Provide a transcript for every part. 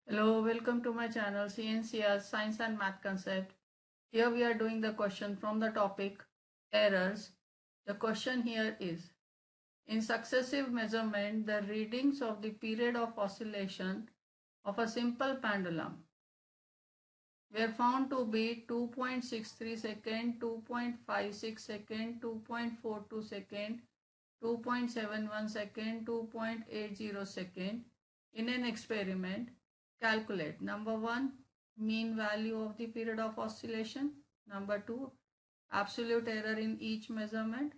Hello, welcome to my channel CNCR Science and Math Concept. Here we are doing the question from the topic errors. The question here is, in successive measurement, the readings of the period of oscillation of a simple pendulum were found to be 2.63 second, 2.56 second, 2.42 second, 2.71 second, 2.80 second in an experiment. Calculate number 1 mean value of the period of oscillation, number 2 absolute error in each measurement,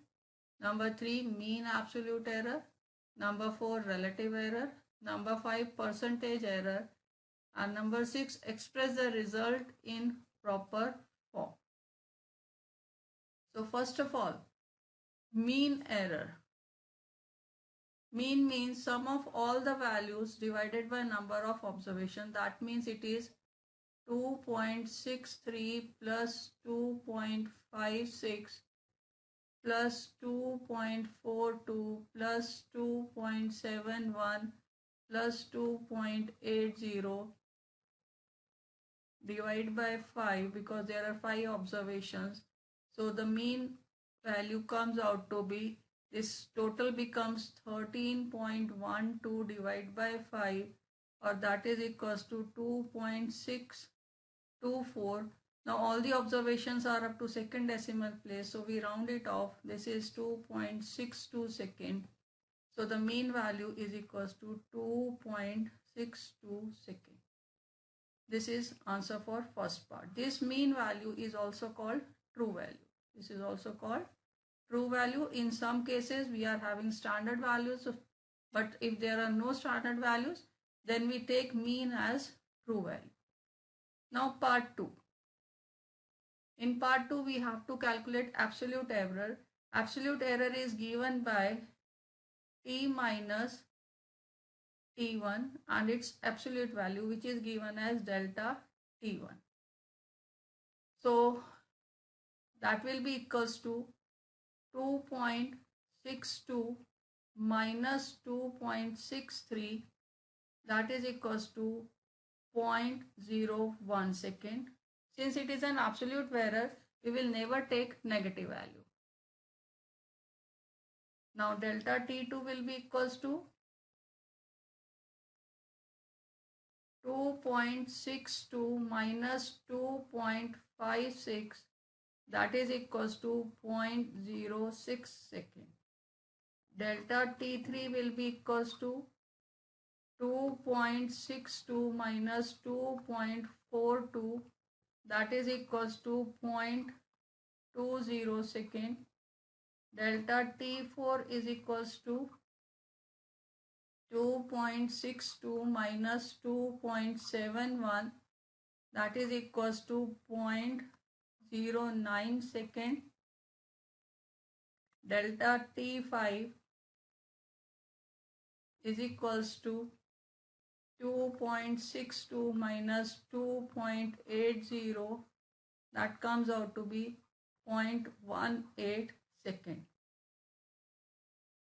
number 3 mean absolute error, number 4 relative error, number 5 percentage error, and number 6 express the result in proper form. So first of all, mean error. Mean means sum of all the values divided by number of observation. That means it is 2.63 plus 2.56 plus 2.42 plus 2.71 plus 2.80 divided by 5 because there are 5 observations. So the mean value comes out to be, this total becomes 13.12 divided by 5, or that is equals to 2.624. Now all the observations are up to second decimal place, so we round it off. This is 2.62 second. So the mean value is equals to 2.62 second. This is answer for first part. This mean value is also called true value. This is also called true value. In some cases we are having standard values, but if there are no standard values, then we take mean as true value. Now part 2. In part 2 we have to calculate absolute error. Absolute error is given by T minus T1 and its absolute value, which is given as delta T1. So that will be equals to 2.62 minus 2.63, that is equals to 0.01 second. Since it is an absolute error, we will never take negative value. Now delta T2 will be equals to 2.62 minus 2.56, that is equals to 0.06 second. Delta T3 will be equals to 2.62 minus 2.42, that is equals to 0.20 second. Delta T4 is equals to 2.62 minus 2.71, that is equals to 0.09 second. Delta T5 is equals to 2.62 minus 2.80, that comes out to be 0.18 second.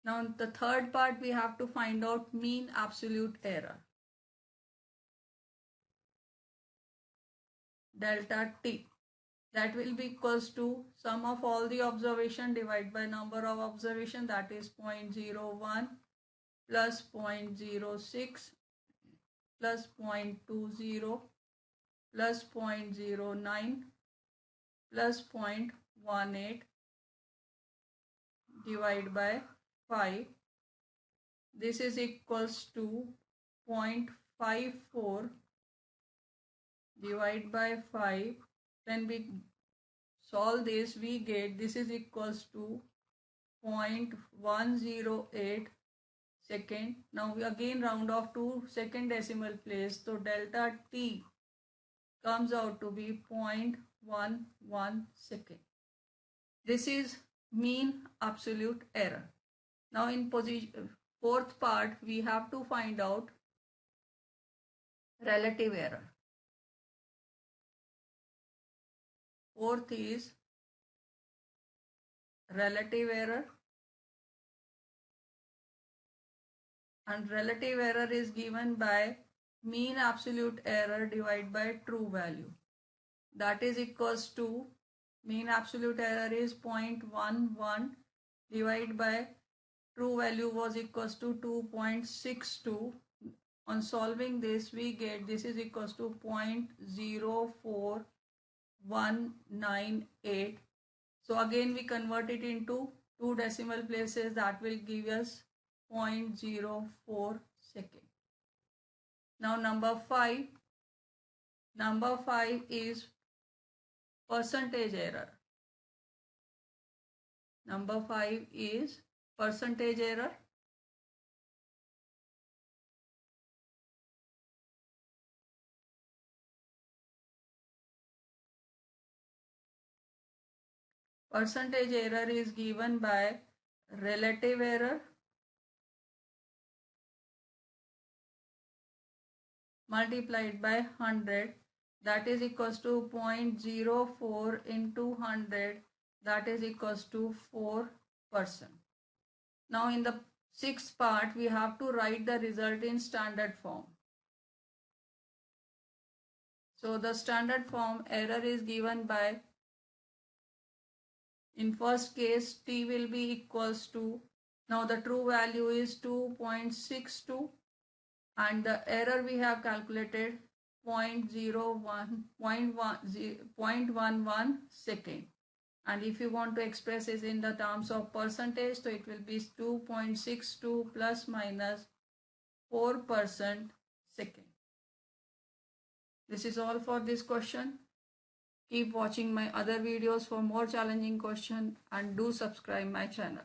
Now the third part, we have to find out mean absolute error. Delta T, that will be equals to sum of all the observation divided by number of observation, that is 0.01 plus 0.06 plus 0.20 plus 0.09 plus 0.18 divided by 5. This is equals to 0.54 divided by 5. When we solve this, we get this is equals to 0.108 second. Now we again round off to second decimal place, so delta T comes out to be 0.11 second. This is mean absolute error. Now in fourth part, we have to find out relative error. Fourth is relative error, and relative error is given by mean absolute error divided by true value. That is equals to, mean absolute error is 0.11 divided by true value was equals to 2.62. On solving this, we get this is equals to 0.04198. So again we convert it into two decimal places, that will give us 0.04 second. Now number 5 is percentage error. Number 5 is percentage error. Percentage error is given by relative error multiplied by 100, that is equals to 0.04 into 100, that is equals to 4%. Now in the sixth part, we have to write the result in standard form. So the standard form error is given by, in first case, t will be equals to, now the true value is 2.62 and the error we have calculated 0.11 second. And if you want to express it in the terms of percentage, so it will be 2.62 plus minus 4% second. This is all for this question. Keep watching my other videos for more challenging questions and do subscribe my channel.